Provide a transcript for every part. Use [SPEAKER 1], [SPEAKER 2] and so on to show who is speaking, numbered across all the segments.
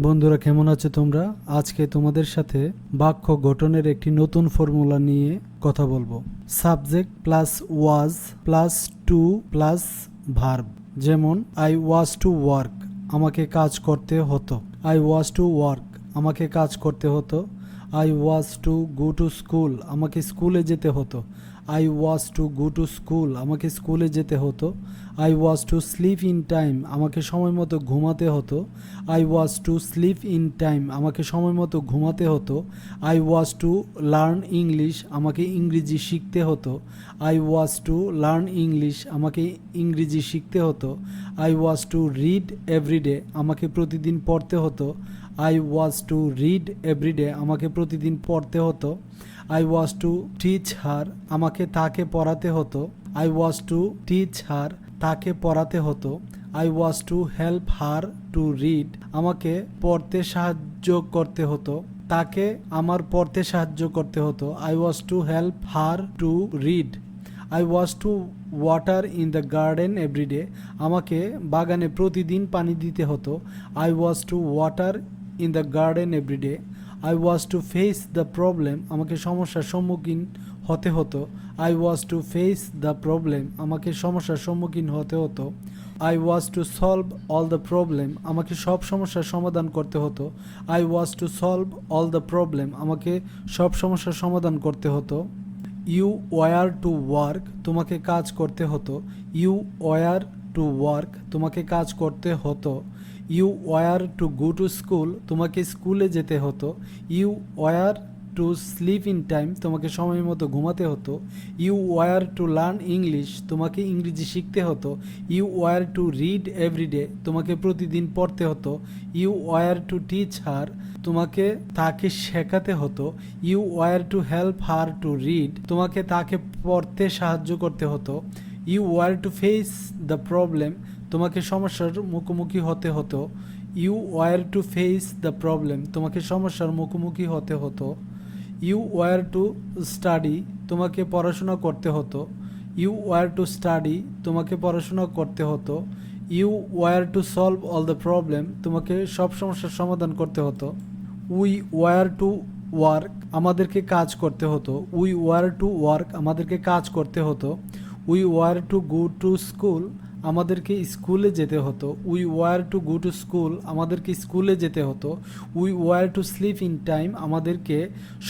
[SPEAKER 1] বন্ধুরা, কেমন আছো তোমরা? আজকে তোমাদের সাথে বাক্য গঠনের একটি নতুন ফর্মুলা নিয়ে কথা বলবো। Subject plus was plus to plus verb. যেমন আই ওয়াজ টু ওয়ার্ক, আমাকে কাজ করতে হতো। আই ওয়াজ টু ওয়ার্ক, আমাকে কাজ করতে হতো। I was to go to school, আমাকে স্কুলে যেতে হতো। I was to go to school, আমাকে স্কুলে যেতে হতো। I was to sleep in time, আমাকে সময় মতো ঘুমাতে হতো। I was to sleep in time, আমাকে সময় মতো ঘুমাতে হতো। I was to learn English, আমাকে ইংরেজি শিখতে হতো। I was to learn English, আমাকে ইংরেজি শিখতে হতো। I was to read everyday, আমাকে প্রতিদিন পড়তে হতো। I was to read everyday, আমাকে প্রতিদিন পড়তে হতো। I was to teach her, আমাকে তাকে পড়াতে হতো। I was to teach her, তাকে পড়াতে হতো। I was to help her to read, আমাকে পড়তে সাহায্য করতে হতো। তাকে আমার পড়তে সাহায্য করতে হতো। I was to help her to read. I was to water in the garden everyday, আমাকে বাগানে প্রতিদিন পানি দিতে হতো। I was to water in the garden everyday. I was to face the problem, আমাকে সমস্যার সম্মুখীন হতে হতো। I was to face the problem, আমাকে সমস্যার সম্মুখীন হতে হতো। I was to solve all the problem, আমাকে সব সমস্যার সমাধান করতে হতো। I was to solve all the problem, আমাকে সব সমস্যার সমাধান করতে হতো। ইউ ওয়ার টু ওয়ার্ক, তোমাকে কাজ করতে হতো। ইউ ওয়ার টু ওয়ার্ক, তোমাকে কাজ করতে হতো। You were to go to school, তোমাকে স্কুলে যেতে হতো। You were to sleep in time, তোমাকে সময় মতো ঘুমাতে হতো। You were to learn English, তোমাকে ইংরেজি শিখতে হতো। You were to read everyday, তোমাকে প্রতিদিন পড়তে হতো। You were to teach her, তোমাকে তাকে শেখাতে হতো। You were to help her to read, তোমাকে তাকে পড়তে সাহায্য করতে হতো। You were to face the problem, তোমাকে সমস্যার মুখোমুখি হতে হতো। You were to face the problem, তোমাকে সমস্যার মুখোমুখি হতে হতো। ইউ ওয়ার টু স্টাডি, তোমাকে পড়াশোনা করতে হতো। ইউ ওয়ার টু স্টাডি, তোমাকে পড়াশোনা করতে হতো। You were to solve all the problem, তোমাকে সব সমস্যার সমাধান করতে হতো। উই ওয়ার টু ওয়ার্ক, আমাদেরকে কাজ করতে হতো। উই ওয়ার টু ওয়ার্ক, আমাদেরকে কাজ করতে হতো। We were to go to school, আমাদেরকে স্কুলে যেতে হতো। We were to go to school, আমাদেরকে স্কুলে যেতে হতো। We were to sleep in time, আমাদেরকে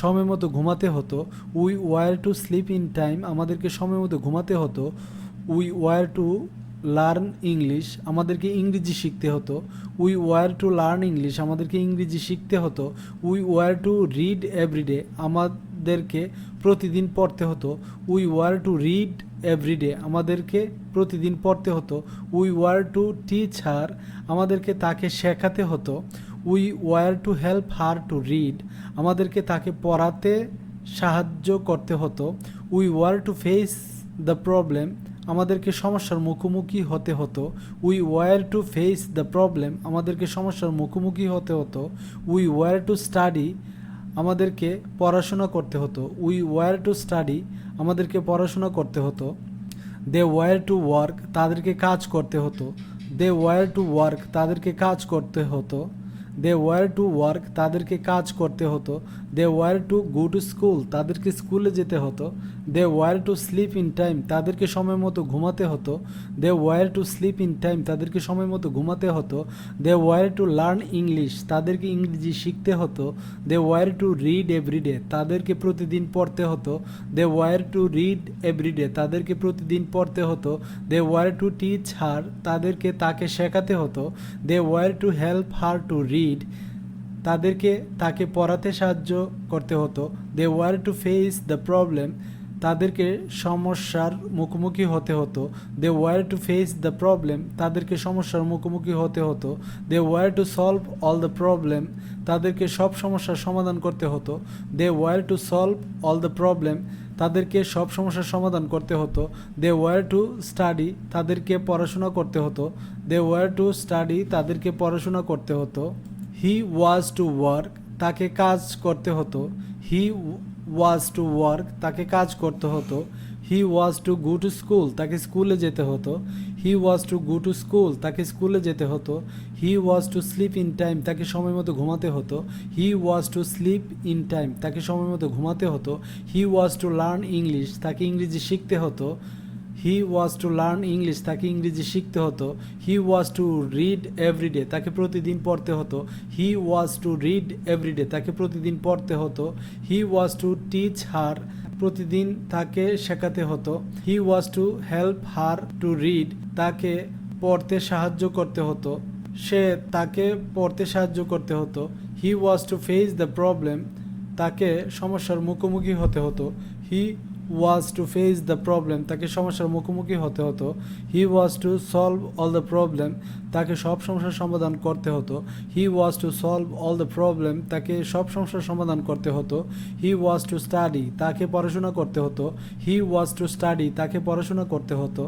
[SPEAKER 1] সময় মতো ঘুমাতে হতো। We were to sleep in time, আমাদেরকে সময় মতো ঘুমাতে হতো। We were to learn English, আমাদেরকে ইংরেজি শিখতে হতো। We were to learn English, আমাদেরকে ইংরেজি শিখতে হতো। We were to read everyday, আমাদেরকে প্রতিদিন পড়তে হতো। We were to read everyday, আমাদেরকে প্রতিদিন পড়তে হতো। We were to teach her, আমাদেরকে তাকে শেখাতে হতো। We were to help her to read, আমাদেরকে তাকে পড়াতে সাহায্য করতে হতো। We were to face the problem, আমাদেরকে সমস্যার মুখোমুখি হতে হতো। We were to face the problem, আমাদেরকে সমস্যার মুখোমুখি হতে হতো। উই ওয়ার টু স্টাডি, আমাদেরকে পড়াশোনা করতে হতো। উই ওয়ার টু স্টাডি, আমাদেরকে পড়াশোনা করতে হতো। দে ওয়ার টু ওয়ার্ক, তাদেরকে কাজ করতে হতো। দে ওয়ার টু ওয়ার্ক, তাদেরকে কাজ করতে হতো। দে ওয়ার টু ওয়ার্ক, তাদেরকে কাজ করতে হতো। They were to go to school, তাদেরকে স্কুলে যেতে হতো। They were to sleep in time, তাদেরকে সময় মতো ঘুমাতে হতো। They were to sleep in time, তাদেরকে সময় মতো ঘুমাতে হতো। They were to learn English, তাদেরকে ইংরেজি শিখতে হতো। They were to read everyday, তাদেরকে প্রতিদিন পড়তে হতো। They were to read everyday, তাদেরকে প্রতিদিন পড়তে হতো। They were to teach her, তাদেরকে তাকে শেখাতে হতো। They were to help her to read, তাদেরকে তাকে পড়াতে সাহায্য করতে হতো। They were to face the problem, তাদেরকে সমস্যার মুখোমুখি হতে হতো। They were to face the problem, তাদেরকে সমস্যার মুখোমুখি হতে হতো। They were to solve all the problem, তাদেরকে সব সমস্যার সমাধান করতে হতো। They were to solve all the problem, তাদেরকে সব সমস্যার সমাধান করতে হতো। দে ওয়ার টু স্টাডি, তাদেরকে পড়াশোনা করতে হতো। দে ওয়ার টু স্টাডি, তাদেরকে পড়াশোনা করতে হতো। হি ওয়াজ টু ওয়ার্ক, তাকে কাজ করতে হতো। হি ওয়াজ টু ওয়ার্ক, তাকে কাজ করতে হতো। He was to go to school, তাকে স্কুলে যেতে হতো। He was to go to school, তাকে স্কুলে যেতে হতো। He was to sleep in time, তাকে সময় মতো ঘুমাতে হতো। He was to sleep in time, তাকে সময় মতো ঘুমাতে হতো। He was to learn English, তাকে ইংরেজি শিখতে হতো। He was to learn English, তাকে ইংরেজি শিখতে হতো। He was to read everyday, তাকে প্রতিদিন পড়তে হতো। He was to read everyday, তাকে প্রতিদিন পড়তে হতো। হি ওয়াজ টু টিচ হার, প্রতিদিন তাকে শেখাতে হতো। He was to help her to read, তাকে পড়তে সাহায্য করতে হতো। সে তাকে পড়তে সাহায্য করতে হতো। He was to face the problem, তাকে সমস্যার মুখোমুখি হতে হতো। He was to face the problem, তাকে সমস্যার মুখোমুখি হতে হতো। He was to solve all the problem, তাকে সব সমস্যার সমাধান করতে হতো। He was to solve all the problem, তাকে সব সমস্যার সমাধান করতে হতো। হি ওয়াজ টু স্টাডি, তাকে পড়াশোনা করতে হতো। হি ওয়াজ টু স্টাডি, তাকে পড়াশোনা করতে হতো।